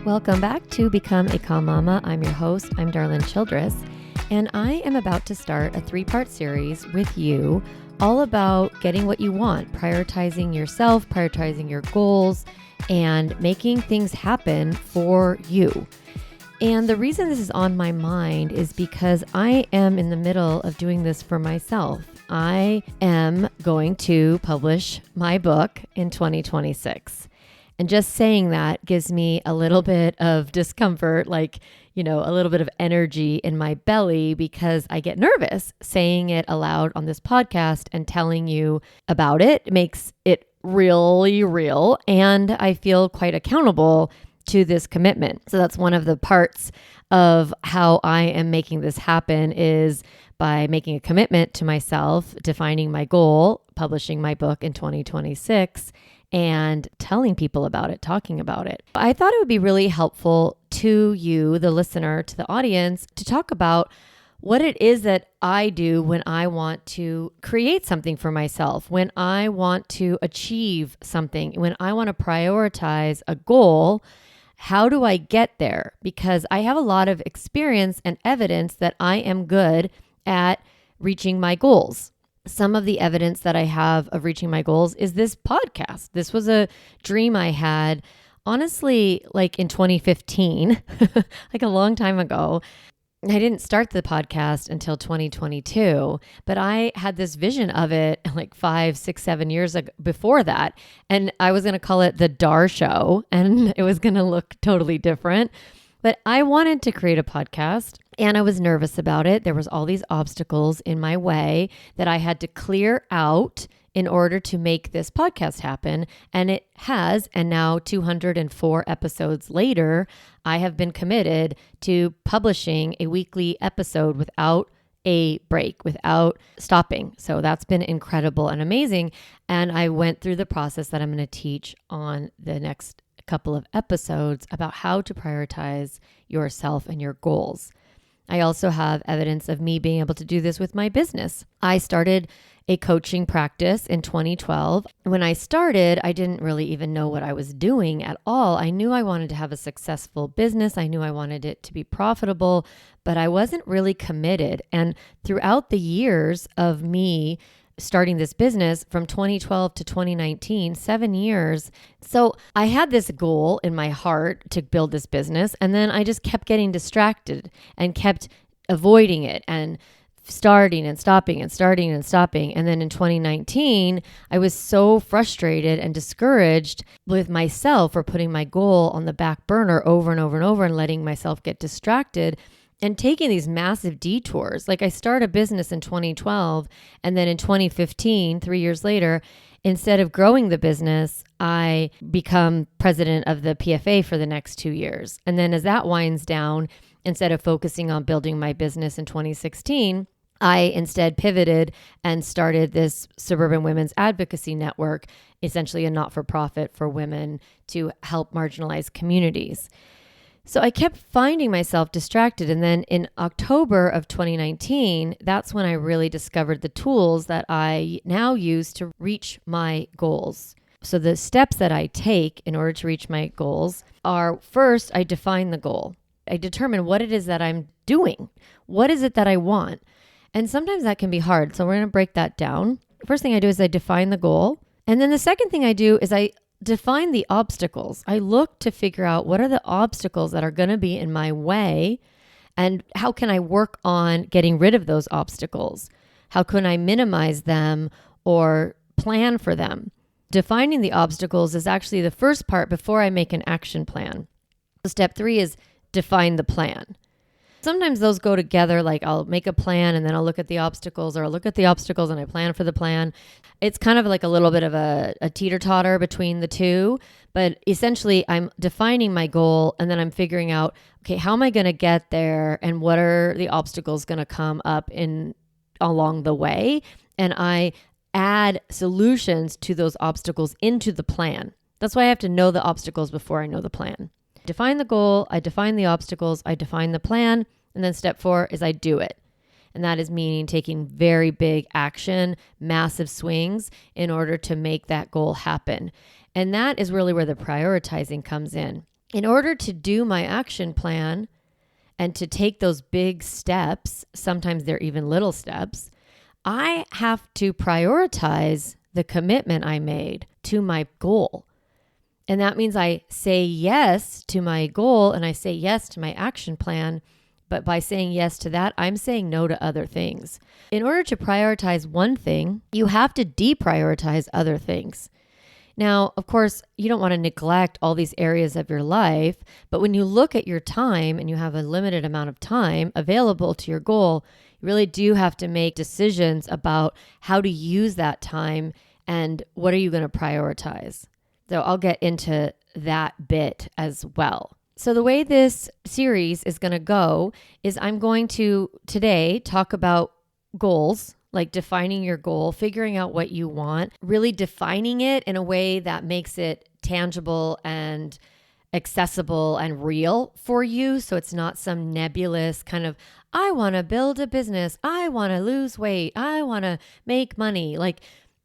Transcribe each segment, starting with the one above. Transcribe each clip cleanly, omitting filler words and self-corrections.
Welcome back to Become a Calm Mama. I'm your host. I'm Darlene Childress, and I am about to start a 3-part series with you all about getting what you want, prioritizing yourself, prioritizing your goals, and making things happen for you. And the reason this is on my mind is because I am in the middle of doing this for myself. I am going to publish my book in 2026. And just saying that gives me a little bit of discomfort, a little bit of energy in my belly because I get nervous saying it aloud on this podcast and telling you about it. It makes it really real, and I feel quite accountable to this commitment. So that's one of the parts of how I am making this happen is by making a commitment to myself, defining my goal, publishing my book in 2026, and telling people about it, talking about it. I thought it would be really helpful to you, the listener, to the audience, to talk about what it is that I do when I want to create something for myself, when I want to achieve something, when I want to prioritize a goal. How do I get there? Because I have a lot of experience and evidence that I am good at reaching my goals. Some of the evidence that I have of reaching my goals is this podcast. This was a dream I had, honestly, in 2015, a long time ago. I didn't start the podcast until 2022, but I had this vision of it 5, 6, 7 years ago, before that. And I was going to call it the Dar Show, and it was going to look totally different. But I wanted to create a podcast, and I was nervous about it. There was all these obstacles in my way that I had to clear out in order to make this podcast happen. And it has, and now 204 episodes later, I have been committed to publishing a weekly episode without a break, without stopping. So that's been incredible and amazing. And I went through the process that I'm going to teach on the next couple of episodes about how to prioritize yourself and your goals. I also have evidence of me being able to do this with my business. I started a coaching practice in 2012. When I started, I didn't really even know what I was doing at all. I knew I wanted to have a successful business. I knew I wanted it to be profitable, but I wasn't really committed. And throughout the years of me starting this business from 2012 to 2019, 7 years. So I had this goal in my heart to build this business. And then I just kept getting distracted and kept avoiding it and starting and stopping and starting and stopping. And then in 2019, I was so frustrated and discouraged with myself for putting my goal on the back burner over and over and over and letting myself get distracted and taking these massive detours. I started a business in 2012, and then in 2015, 3 years later, instead of growing the business, I become president of the PFA for the next 2 years. And then as that winds down, instead of focusing on building my business in 2016, I instead pivoted and started this Suburban Women's Advocacy Network, essentially a not-for-profit for women to help marginalized communities. So I kept finding myself distracted. And then in October of 2019, that's when I really discovered the tools that I now use to reach my goals. So the steps that I take in order to reach my goals are, first, I define the goal. I determine what it is that I'm doing. What is it that I want? And sometimes that can be hard. So we're going to break that down. First thing I do is I define the goal. And then the second thing I do is I define the obstacles. I look to figure out what are the obstacles that are going to be in my way and how can I work on getting rid of those obstacles? How can I minimize them or plan for them? Defining the obstacles is actually the first part before I make an action plan. Step 3 is define the plan. Sometimes those go together, I'll make a plan and then I'll look at the obstacles, or I'll look at the obstacles and I plan for the plan. It's kind of a little bit of a teeter-totter between the two, but essentially I'm defining my goal and then I'm figuring out, okay, how am I going to get there and what are the obstacles going to come up along the way? And I add solutions to those obstacles into the plan. That's why I have to know the obstacles before I know the plan. Define the goal, I define the obstacles, I define the plan, and then step 4 is I do it. And that is meaning taking very big action, massive swings in order to make that goal happen. And that is really where the prioritizing comes in. in order to do my action plan and to take those big steps, sometimes they're even little steps, I have to prioritize the commitment I made to my goal. And that means I say yes to my goal and I say yes to my action plan. But by saying yes to that, I'm saying no to other things. In order to prioritize one thing, you have to deprioritize other things. Now, of course, you don't want to neglect all these areas of your life, but when you look at your time and you have a limited amount of time available to your goal, you really do have to make decisions about how to use that time and what are you going to prioritize. So I'll get into that bit as well. So the way this series is going to go is I'm going to today talk about goals, like defining your goal, figuring out what you want, really defining it in a way that makes it tangible and accessible and real for you. So it's not some nebulous kind of, I want to build a business. I want to lose weight. I want to make money. Like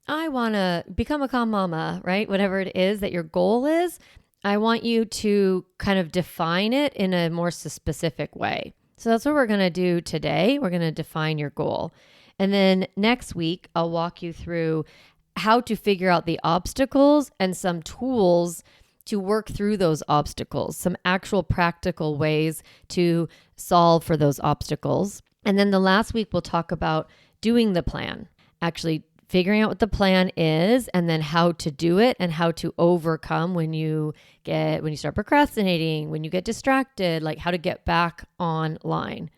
I want to become a calm mama, right? Whatever it is that your goal is, I want you to kind of define it in a more specific way. So that's what we're going to do today. We're going to define your goal. And then next week, I'll walk you through how to figure out the obstacles and some tools to work through those obstacles, some actual practical ways to solve for those obstacles. And then the last week, we'll talk about doing the plan, actually figuring out what the plan is and then how to do it and how to overcome when you start procrastinating, when you get distracted, like how to get back online.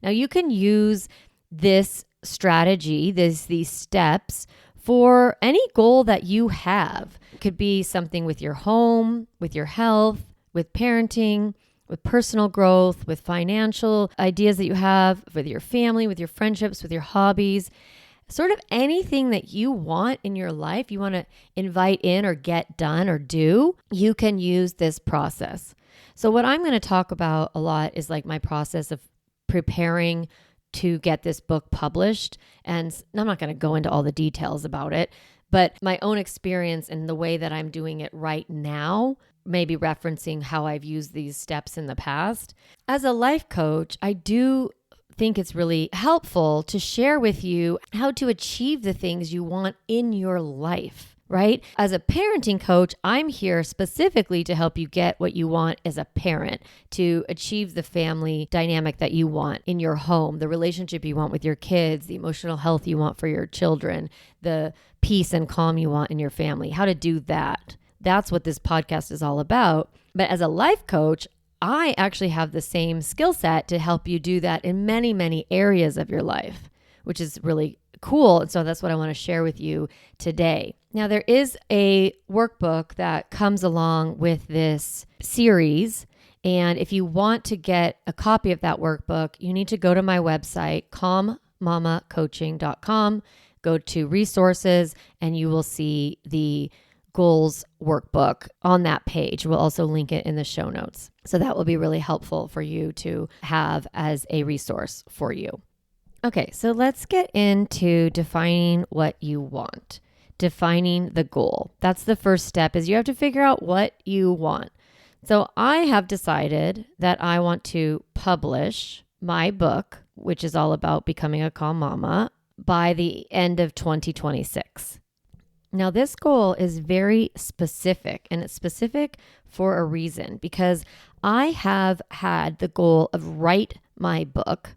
Now you can use this strategy, these steps for any goal that you have. It could be something with your home, with your health, with parenting, with personal growth, with financial ideas that you have, with your family, with your friendships, with your hobbies. Sort of anything that you want in your life, you want to invite in or get done or do, you can use this process. So what I'm going to talk about a lot is like my process of preparing to get this book published. And I'm not going to go into all the details about it, but my own experience and the way that I'm doing it right now, maybe referencing how I've used these steps in the past. As a life coach, I do think it's really helpful to share with you how to achieve the things you want in your life, right? As a parenting coach, I'm here specifically to help you get what you want as a parent, to achieve the family dynamic that you want in your home, the relationship you want with your kids, the emotional health you want for your children, the peace and calm you want in your family, how to do that. That's what this podcast is all about. But as a life coach, I actually have the same skill set to help you do that in many, many areas of your life, which is really cool. And so that's what I want to share with you today. Now, there is a workbook that comes along with this series. And if you want to get a copy of that workbook, you need to go to my website, calmmamacoaching.com, go to resources, and you will see the goals workbook on that page. We'll also link it in the show notes. So that will be really helpful for you to have as a resource for you. Okay, so let's get into defining what you want, defining the goal. That's the first step, is you have to figure out what you want. So I have decided that I want to publish my book, which is all about becoming a calm mama, by the end of 2026. Now, this goal is very specific, and it's specific for a reason, because I have had the goal of write my book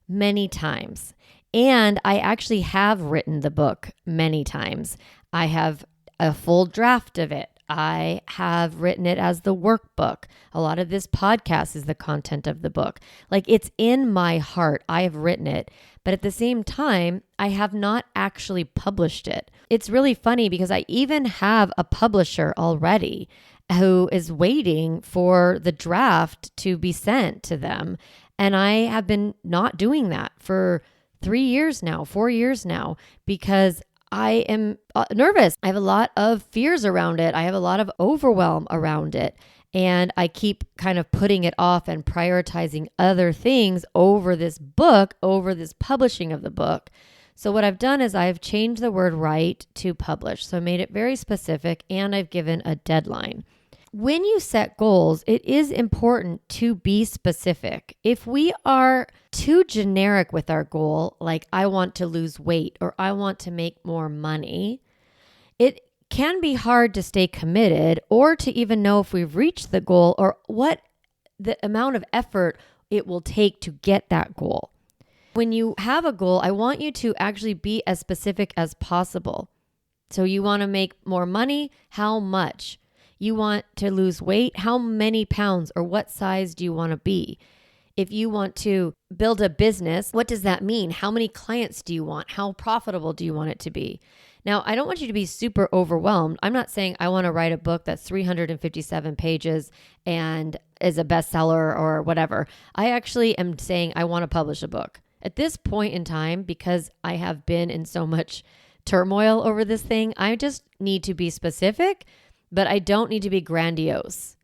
many times, and I actually have written the book many times. I have a full draft of it. I have written it as the workbook. A lot of this podcast is the content of the book. Like, it's in my heart. I have written it. But at the same time, I have not actually published it. It's really funny because I even have a publisher already who is waiting for the draft to be sent to them. And I have been not doing that for 3 years now, 4 years now, because I am nervous. I have a lot of fears around it. I have a lot of overwhelm around it. And I keep kind of putting it off and prioritizing other things over this book, over this publishing of the book. So what I've done is I've changed the word write to publish. So I made it very specific, and I've given a deadline. when you set goals, it is important to be specific. If we are too generic with our goal, like I want to lose weight or I want to make more money, it can be hard to stay committed or to even know if we've reached the goal or what the amount of effort it will take to get that goal. When you have a goal, I want you to actually be as specific as possible. So you want to make more money? How much? You want to lose weight? How many pounds or what size do you want to be? If you want to build a business, what does that mean? How many clients do you want? How profitable do you want it to be? Now, I don't want you to be super overwhelmed. I'm not saying I want to write a book that's 357 pages and is a bestseller or whatever. I actually am saying I want to publish a book. At this point in time, because I have been in so much turmoil over this thing, I just need to be specific, but I don't need to be grandiose.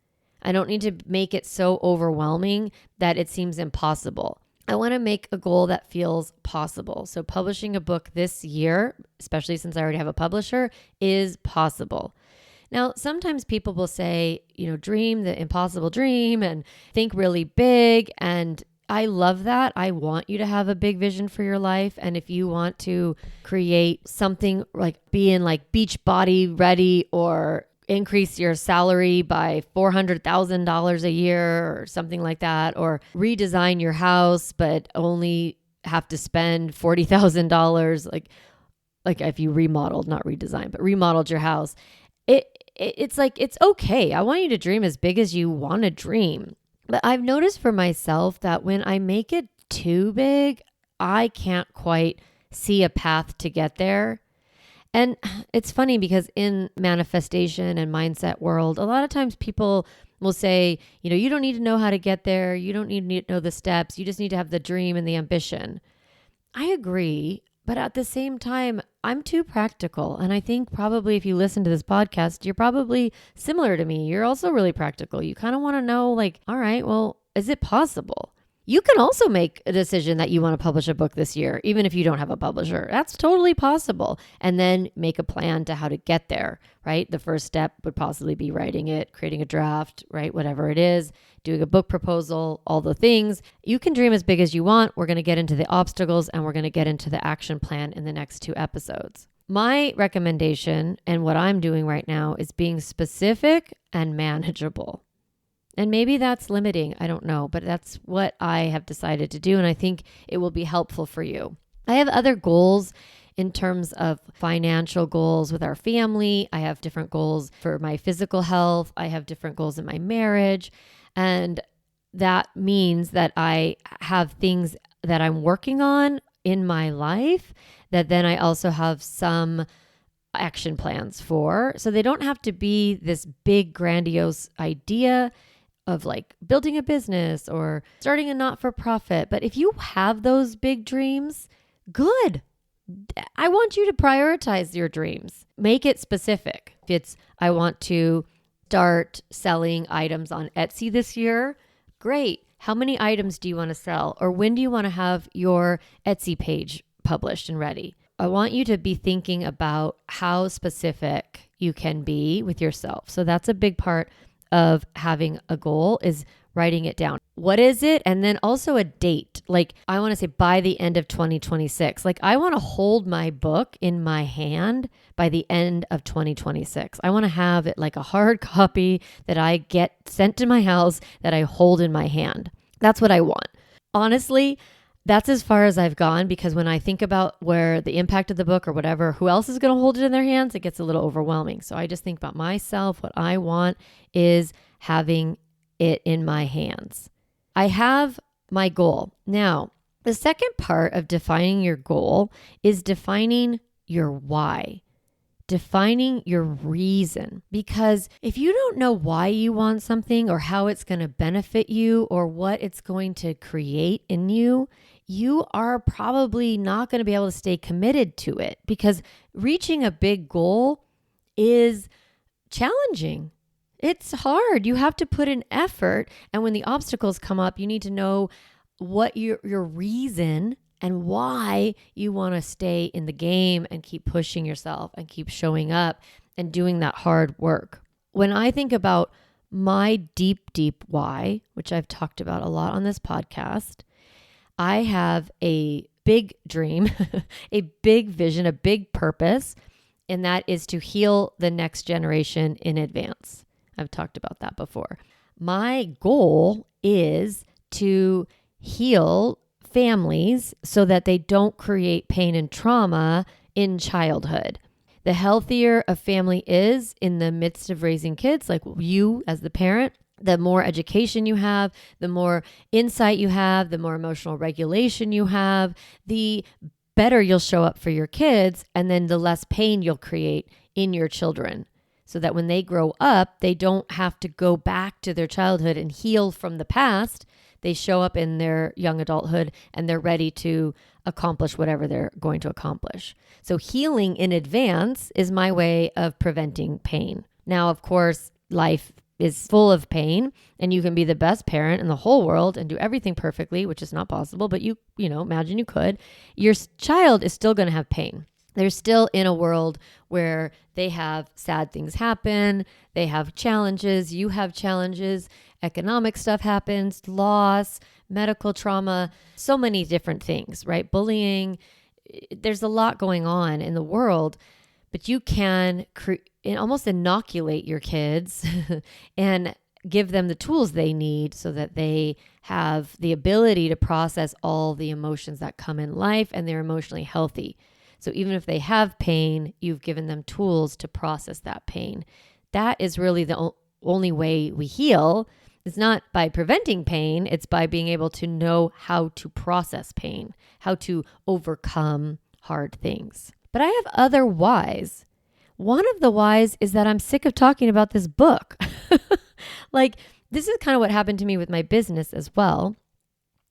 I don't need to make it so overwhelming that it seems impossible. I want to make a goal that feels possible. So publishing a book this year, especially since I already have a publisher, is possible. Now, sometimes people will say, dream the impossible dream and think really big. And I love that. I want you to have a big vision for your life. And if you want to create something like being like beach body ready or increase your salary by $400,000 a year or something like that, or redesign your house, but only have to spend $40,000, like if you remodeled, not redesigned, but remodeled your house. It's like, it's okay. I want you to dream as big as you want to dream. But I've noticed for myself that when I make it too big, I can't quite see a path to get there. And it's funny because in manifestation and mindset world, a lot of times people will say, you don't need to know how to get there. You don't need to know the steps. You just need to have the dream and the ambition. I agree. But at the same time, I'm too practical. And I think probably if you listen to this podcast, you're probably similar to me. You're also really practical. You kind of want to know all right, well, is it possible? You can also make a decision that you want to publish a book this year, even if you don't have a publisher. That's totally possible. And then make a plan to how to get there, right? The first step would possibly be writing it, creating a draft, right? Whatever it is, doing a book proposal, all the things. You can dream as big as you want. We're going to get into the obstacles and we're going to get into the action plan in the next 2 episodes. My recommendation and what I'm doing right now is being specific and manageable. And maybe that's limiting. I don't know, but that's what I have decided to do. And I think it will be helpful for you. I have other goals in terms of financial goals with our family. I have different goals for my physical health. I have different goals in my marriage. And that means that I have things that I'm working on in my life that then I also have some action plans for. So they don't have to be this big, grandiose idea of building a business or starting a not-for-profit. But if you have those big dreams, good. I want you to prioritize your dreams. Make it specific. If it's, I want to start selling items on Etsy this year, great. How many items do you want to sell? Or when do you want to have your Etsy page published and ready? I want you to be thinking about how specific you can be with yourself. So that's a big part of having a goal, is writing it down. What is it? And then also a date. I want to say by the end of 2026. I want to hold my book in my hand by the end of 2026. I want to have it like a hard copy that I get sent to my house that I hold in my hand. That's what I want. Honestly, that's as far as I've gone, because when I think about where the impact of the book or whatever, who else is going to hold it in their hands, it gets a little overwhelming. So I just think about myself. What I want is having it in my hands. I have my goal. Now, the second part of defining your goal is defining your why. Defining your reason. Because if you don't know why you want something or how it's going to benefit you or what it's going to create in you, you are probably not going to be able to stay committed to it, because reaching a big goal is challenging. It's hard. You have to put in effort. And when the obstacles come up, you need to know what your reason and why you want to stay in the game and keep pushing yourself and keep showing up and doing that hard work. When I think about my deep, deep why, which I've talked about a lot on this podcast, I have a big dream, a big vision, a big purpose, and that is to heal the next generation in advance. I've talked about that before. My goal is to heal families so that they don't create pain and trauma in childhood. The healthier a family is in the midst of raising kids, like you as the parent, the more education you have, the more insight you have, the more emotional regulation you have, the better you'll show up for your kids, and then the less pain you'll create in your children, so that when they grow up, they don't have to go back to their childhood and heal from the past. They show up in their young adulthood and they're ready to accomplish whatever they're going to accomplish. So healing in advance is my way of preventing pain. Now, of course, life is full of pain, and you can be the best parent in the whole world and do everything perfectly, which is not possible, but you imagine you could. Your child is still going to have pain. They're still in a world where they have sad things happen. They have challenges. You have challenges. Economic stuff happens, loss, medical trauma, so many different things, right? Bullying. There's a lot going on in the world, but you can almost inoculate your kids and give them the tools they need so that they have the ability to process all the emotions that come in life, and they're emotionally healthy. So even if they have pain, you've given them tools to process that pain. That is really the only way we heal. It's not by preventing pain. It's by being able to know how to process pain, how to overcome hard things. But I have other whys. One of the whys is that I'm sick of talking about this book. This is kind of what happened to me with my business as well.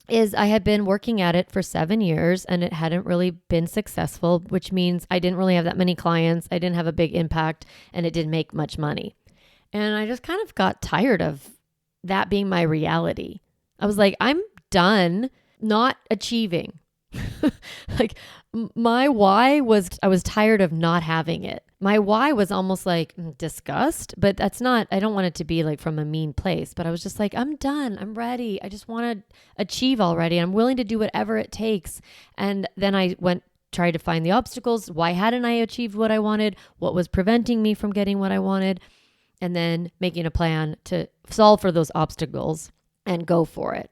Is I had been working at it for 7 years and it hadn't really been successful, which means I didn't really have that many clients. I didn't have a big impact and it didn't make much money. And I just kind of got tired of that being my reality. I was like, I'm done not achieving. My why was I was tired of not having it. My why was almost like disgust, but that's not, I don't want it to be like from a mean place, but I was just like, I'm done. I'm ready. I just want to achieve already. I'm willing to do whatever it takes. And then I tried to find the obstacles. Why hadn't I achieved what I wanted? What was preventing me from getting what I wanted? And then making a plan to solve for those obstacles and go for it.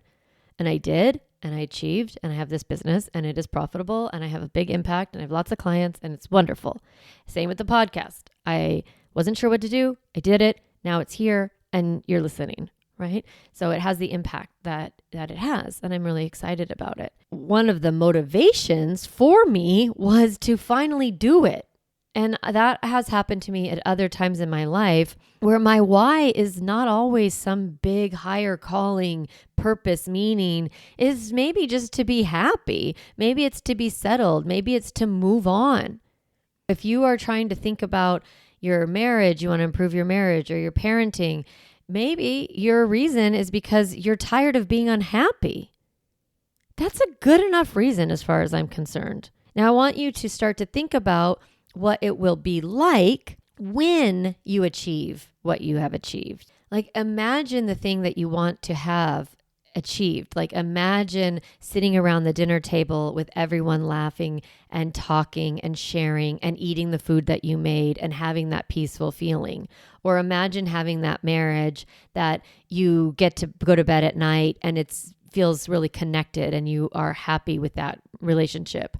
And I did. And I achieved, and I have this business, and it is profitable, and I have a big impact, and I have lots of clients, and it's wonderful. Same with the podcast. I wasn't sure what to do. I did it. Now it's here, and you're listening, right? So it has the impact that it has, and I'm really excited about it. One of the motivations for me was to finally do it. And that has happened to me at other times in my life where my why is not always some big higher calling, purpose, meaning. Is maybe just to be happy. Maybe it's to be settled. Maybe it's to move on. If you are trying to think about your marriage, you want to improve your marriage or your parenting, maybe your reason is because you're tired of being unhappy. That's a good enough reason as far as I'm concerned. Now I want you to start to think about what it will be like when you achieve what you have achieved. Like imagine the thing that you want to have achieved. Like imagine sitting around the dinner table with everyone laughing and talking and sharing and eating the food that you made and having that peaceful feeling. Or imagine having that marriage that you get to go to bed at night and it feels really connected and you are happy with that relationship.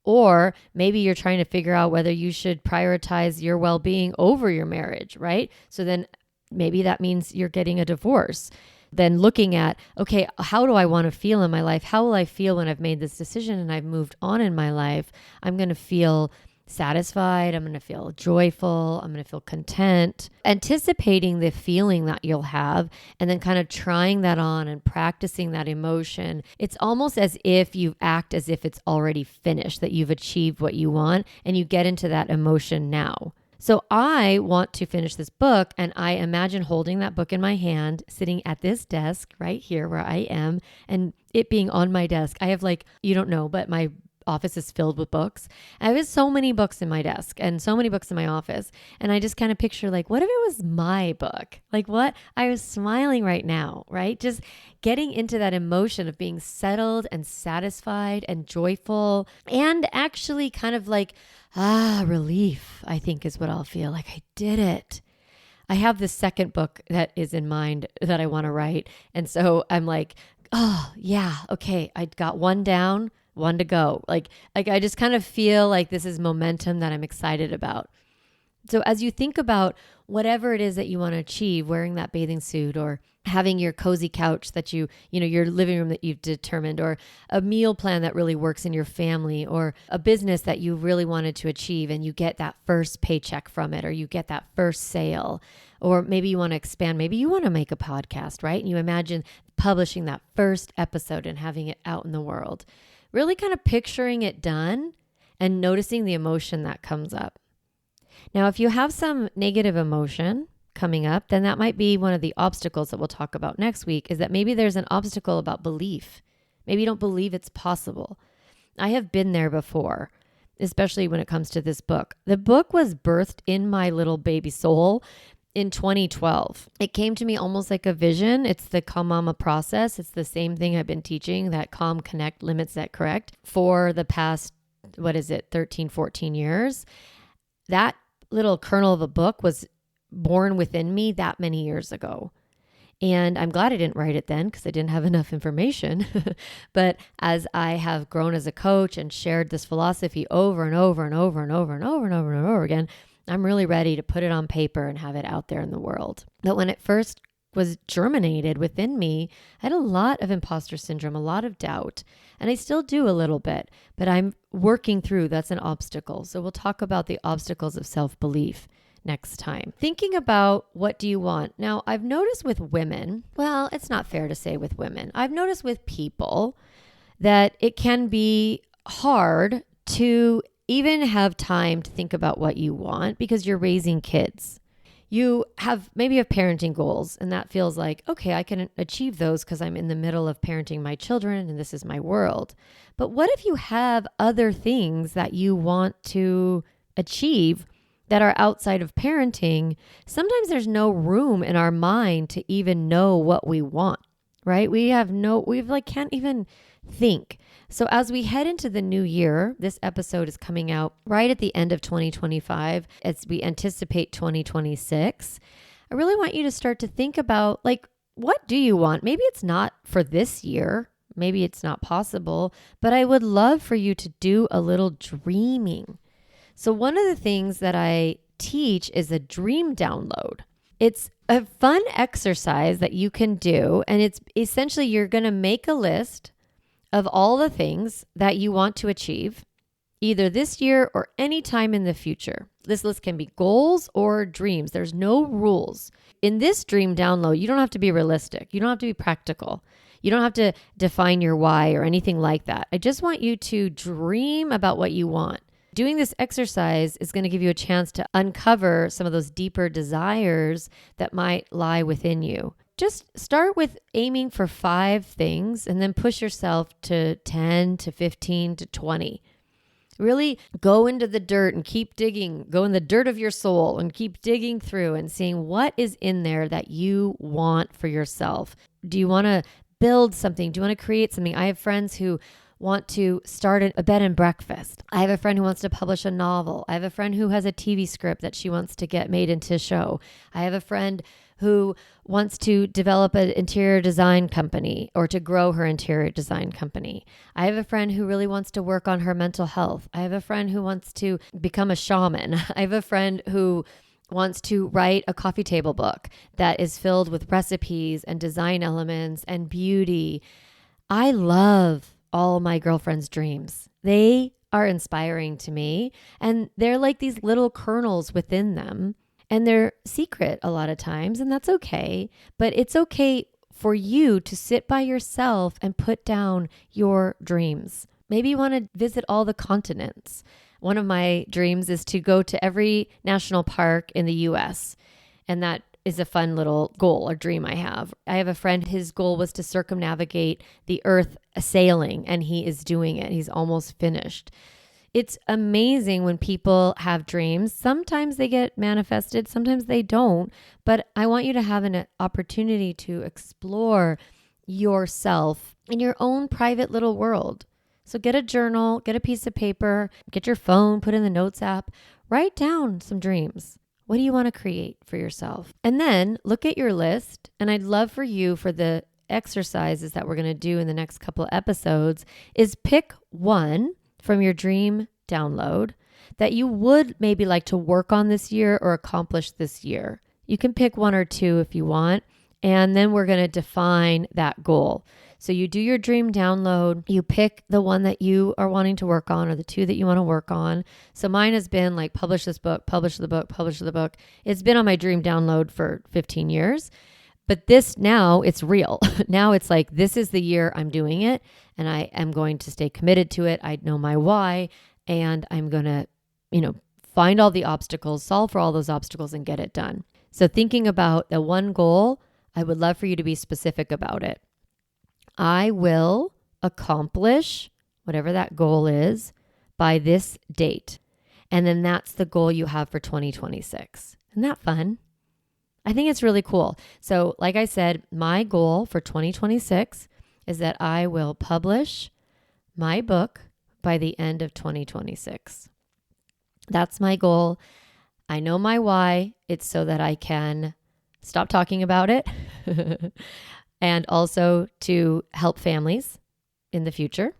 Or maybe you're trying to figure out whether you should prioritize your well-being over your marriage, right? So then maybe that means you're getting a divorce. Then looking at, okay, how do I want to feel in my life? How will I feel when I've made this decision and I've moved on in my life? I'm going to feel satisfied. I'm going to feel joyful. I'm going to feel content. Anticipating the feeling that you'll have and then kind of trying that on and practicing that emotion. It's almost as if you act as if it's already finished, that you've achieved what you want and you get into that emotion now. So I want to finish this book and I imagine holding that book in my hand, sitting at this desk right here where I am and it being on my desk. I have you don't know, but my office is filled with books. I have so many books in my desk and so many books in my office. And I just kind of picture like, what if it was my book? Like what? I was smiling right now, right? Just getting into that emotion of being settled and satisfied and joyful and actually kind of like, relief, I think is what I'll feel like. I did it. I have this second book that is in mind that I want to write. And so I'm like, oh yeah, okay. I got one down, one to go. Like I just kind of feel like this is momentum that I'm excited about. So as you think about whatever it is that you want to achieve, wearing that bathing suit or having your cozy couch that your living room that you've determined, or a meal plan that really works in your family, or a business that you really wanted to achieve and you get that first paycheck from it, or you get that first sale, or maybe you want to expand, maybe you want to make a podcast, right? And you imagine publishing that first episode and having it out in the world, really kind of picturing it done and noticing the emotion that comes up. Now, if you have some negative emotion coming up, then that might be one of the obstacles that we'll talk about next week, is that maybe there's an obstacle about belief. Maybe you don't believe it's possible. I have been there before, especially when it comes to this book. The book was birthed in my little baby soul in 2012. It came to me almost like a vision. It's the Calm Mama process. It's the same thing I've been teaching, that calm, connect, limits, that correct, for the past, 13, 14 years. That little kernel of a book was born within me that many years ago. And I'm glad I didn't write it then because I didn't have enough information. But as I have grown as a coach and shared this philosophy over and over and over and over and over and over and over again, I'm really ready to put it on paper and have it out there in the world. But when it first was germinated within me, I had a lot of imposter syndrome, a lot of doubt, and I still do a little bit, but I'm working through. That's an obstacle. So we'll talk about the obstacles of self-belief next time. Thinking about what do you want? Now, I've noticed with women, well, it's not fair to say with women. I've noticed with people that it can be hard to even have time to think about what you want because you're raising kids. You maybe have parenting goals, and that feels like, okay, I can achieve those because I'm in the middle of parenting my children and this is my world. But what if you have other things that you want to achieve that are outside of parenting? Sometimes there's no room in our mind to even know what we want, right? We can't even think. So as we head into the new year, this episode is coming out right at the end of 2025 as we anticipate 2026. I really want you to start to think about, like, what do you want? Maybe it's not for this year. Maybe it's not possible, but I would love for you to do a little dreaming. So one of the things that I teach is a dream download. It's a fun exercise that you can do, and it's essentially you're going to make a list of all the things that you want to achieve, either this year or any time in the future. This list can be goals or dreams. There's no rules. In this dream download, you don't have to be realistic. You don't have to be practical. You don't have to define your why or anything like that. I just want you to dream about what you want. Doing this exercise is going to give you a chance to uncover some of those deeper desires that might lie within you. Just start with aiming for 5 things and then push yourself to 10 to 15 to 20. Really go into the dirt and keep digging. Go in the dirt of your soul and keep digging through and seeing what is in there that you want for yourself. Do you want to build something? Do you want to create something? I have friends who want to start a bed and breakfast. I have a friend who wants to publish a novel. I have a friend who has a TV script that she wants to get made into a show. I have a friend who wants to develop an interior design company or to grow her interior design company. I have a friend who really wants to work on her mental health. I have a friend who wants to become a shaman. I have a friend who wants to write a coffee table book that is filled with recipes and design elements and beauty. I love all my girlfriends' dreams. They are inspiring to me, and they're like these little kernels within them, and they're secret a lot of times, and that's okay. But it's okay for you to sit by yourself and put down your dreams. Maybe you want to visit all the continents. One of my dreams is to go to every national park in the US, and that is a fun little goal or dream I have. I have a friend, his goal was to circumnavigate the earth sailing, and he is doing it. He's almost finished. It's amazing when people have dreams. Sometimes they get manifested, sometimes they don't. But I want you to have an opportunity to explore yourself in your own private little world. So get a journal, get a piece of paper, get your phone, put in the notes app, write down some dreams. What do you want to create for yourself? And then look at your list. And I'd love for you, for the exercises that we're going to do in the next couple of episodes, is pick one from your dream download that you would maybe like to work on this year or accomplish this year. You can pick one or two if you want, and then we're going to define that goal. So you do your dream download, you pick the one that you are wanting to work on or the two that you want to work on. So mine has been like publish this book, publish the book, publish the book. It's been on my dream download for 15 years. But this now, it's real. Now it's like, this is the year I'm doing it, and I am going to stay committed to it. I know my why, and I'm going to, find all the obstacles, solve for all those obstacles, and get it done. So thinking about the one goal, I would love for you to be specific about it. I will accomplish whatever that goal is by this date. And then that's the goal you have for 2026. Isn't that fun? I think it's really cool. So like I said, my goal for 2026 is that I will publish my book by the end of 2026. That's my goal. I know my why. It's so that I can stop talking about it and also to help families in the future.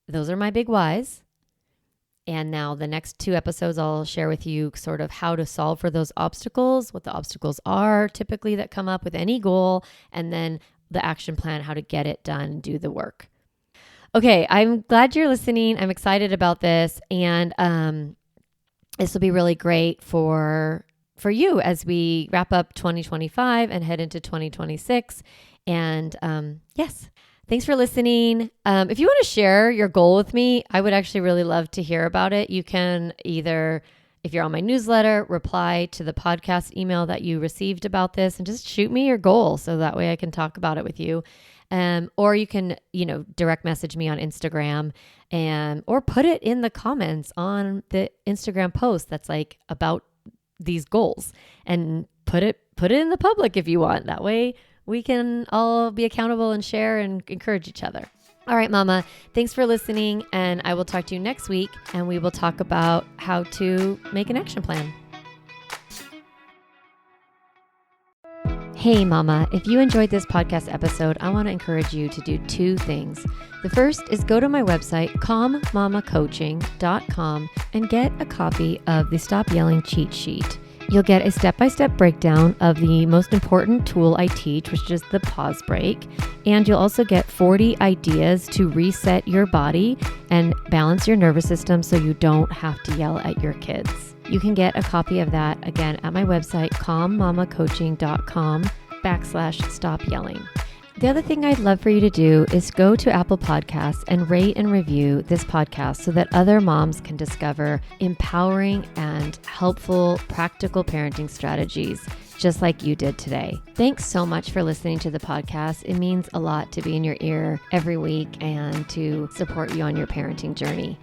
Those are my big whys. And now the next 2 episodes, I'll share with you sort of how to solve for those obstacles, what the obstacles are typically that come up with any goal, and then the action plan, how to get it done and do the work. Okay, I'm glad you're listening. I'm excited about this. And this will be really great for you as we wrap up 2025 and head into 2026. And yes. Thanks for listening. If you want to share your goal with me, I would actually really love to hear about it. You can either, if you're on my newsletter, reply to the podcast email that you received about this and just shoot me your goal so that way I can talk about it with you. Or you can, direct message me on Instagram or put it in the comments on the Instagram post that's like about these goals, and put it in the public if you want. That way we can all be accountable and share and encourage each other. All right, Mama, thanks for listening. And I will talk to you next week, and we will talk about how to make an action plan. Hey, Mama, if you enjoyed this podcast episode, I want to encourage you to do 2 things. The first is go to my website, calmmamacoaching.com, and get a copy of the Stop Yelling cheat sheet. You'll get a step-by-step breakdown of the most important tool I teach, which is the pause break. And you'll also get 40 ideas to reset your body and balance your nervous system so you don't have to yell at your kids. You can get a copy of that, again, at my website, calmmamacoaching.com/stop yelling. The other thing I'd love for you to do is go to Apple Podcasts and rate and review this podcast so that other moms can discover empowering and helpful, practical parenting strategies, just like you did today. Thanks so much for listening to the podcast. It means a lot to be in your ear every week and to support you on your parenting journey.